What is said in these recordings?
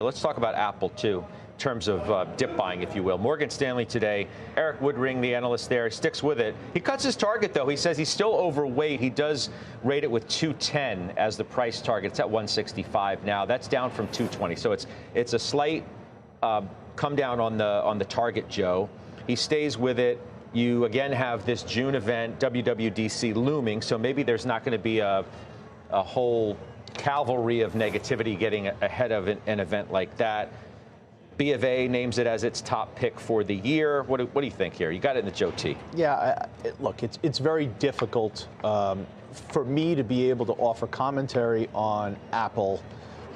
Let's talk about Apple, too, in terms of dip buying, if you will. Morgan Stanley today, Eric Woodring, the analyst there, sticks with it. He cuts his target, though. He says he's still overweight. He does rate it with 210 as the price target. It's at 165 now. That's down from 220. So it's a slight come down on the target, Joe. He stays with it. You, again, have this June event, WWDC, looming. So maybe there's not going to be a whole cavalry of negativity getting ahead of an event like that. B of A names it as its top pick for the year. What do you think here? You got it in the Joe T. Yeah, look, it's very difficult for me to be able to offer commentary on Apple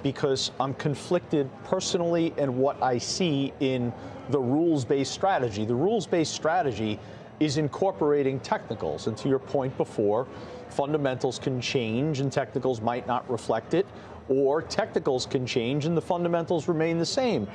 because I'm conflicted personally in what I see in the rules-based strategy. The rules-based strategy is incorporating technicals. And to your point before, fundamentals can change and technicals might not reflect it, or technicals can change and the fundamentals remain the same.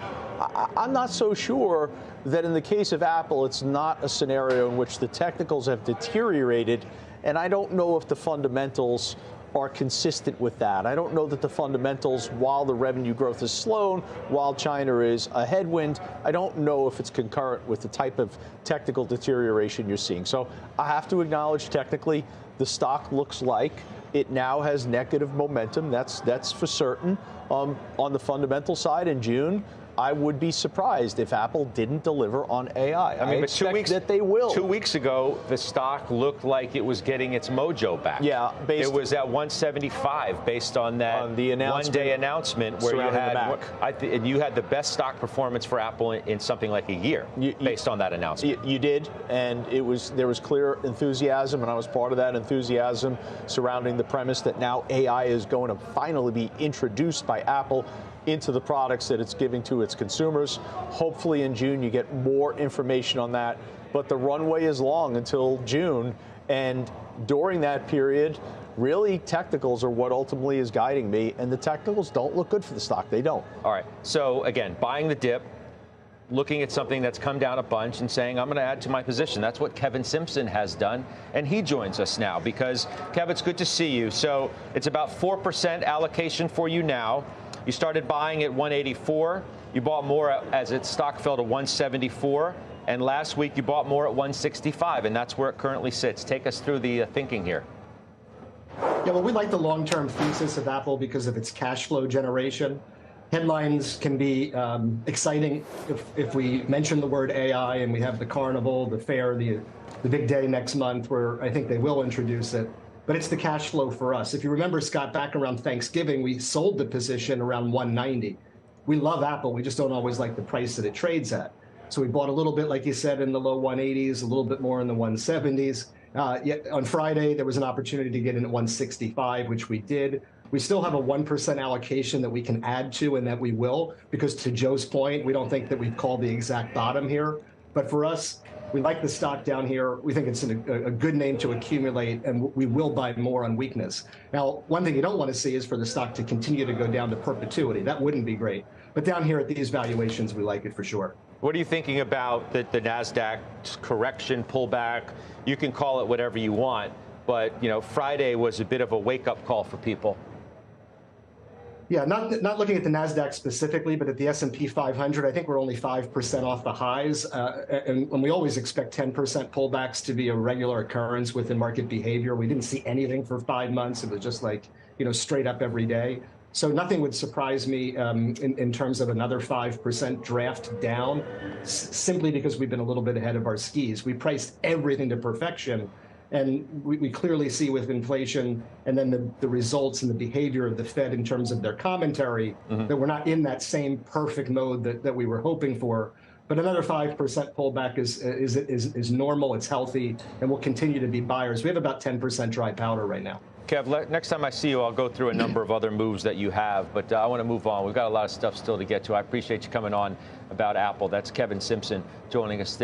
I'm not so sure that in the case of Apple, it's not a scenario in which the technicals have deteriorated, and I don't know if the fundamentals are consistent with that. I don't know that the fundamentals, while the revenue growth has slowed, while China is a headwind, I don't know if it's concurrent with the type of technical deterioration you're seeing. So I have to acknowledge technically the stock looks like it now has negative momentum. That's for certain. On the fundamental side in June, I would be surprised if Apple didn't deliver on AI. I expect that they will. 2 weeks ago, the stock looked like it was getting its mojo back. Yeah, it was at 175 based on that the one-day announcement where you had the best stock performance for Apple in something like a year based on that announcement. You did, and there was clear enthusiasm, and I was part of that enthusiasm surrounding the premise that now AI is going to finally be introduced by Apple into the products that it's giving to its consumers. Hopefully in June you get more information on that, but the runway is long until June, and during that period, really technicals are what ultimately is guiding me, and the technicals don't look good for the stock. They don't. All right, so again, buying the dip, looking at something that's come down a bunch and saying, I'm going to add to my position. That's what Kevin Simpson has done, and he joins us now because, Kev, it's good to see you. So it's about 4% allocation for you now. You started buying at 184. You bought more as its stock fell to 174. And last week you bought more at 165, and that's where it currently sits. Take us through the thinking here. Yeah, well, we like the long-term thesis of Apple because of its cash flow generation. Headlines can be exciting if we mention the word AI, and we have the carnival, the fair, the big day next month where I think they will introduce it. But it's the cash flow for us. If you remember, Scott, back around Thanksgiving, we sold the position around 190. We love Apple. We just don't always like the price that it trades at. So we bought a little bit, like you said, in the low 180s, a little bit more in the 170s. Yet on Friday, there was an opportunity to get in at 165, which we did. We still have a 1% allocation that we can add to, and that we will, because to Joe's point, we don't think that we've called the exact bottom here. But for us, we like the stock down here. We think it's a good name to accumulate, and we will buy more on weakness. Now, one thing you don't want to see is for the stock to continue to go down to perpetuity. That wouldn't be great. But down here at these valuations, we like it for sure. What are you thinking about the NASDAQ correction, pullback? You can call it whatever you want, but Friday was a bit of a wake-up call for people. Yeah, not looking at the NASDAQ specifically, but at the S&P 500, I think we're only 5% off the highs. And we always expect 10% pullbacks to be a regular occurrence within market behavior. We didn't see anything for 5 months. It was just like, straight up every day. So nothing would surprise me in terms of another 5% draft down, simply because we've been a little bit ahead of our skis. We priced everything to perfection. And we clearly see with inflation and then the results and the behavior of the Fed in terms of their commentary that we're not in that same perfect mode that we were hoping for. But another 5% pullback is normal, it's healthy, and we'll continue to be buyers. We have about 10% dry powder right now. Kev, next time I see you, I'll go through a number of other moves that you have, but I want to move on. We've got a lot of stuff still to get to. I appreciate you coming on about Apple. That's Kevin Simpson joining us there.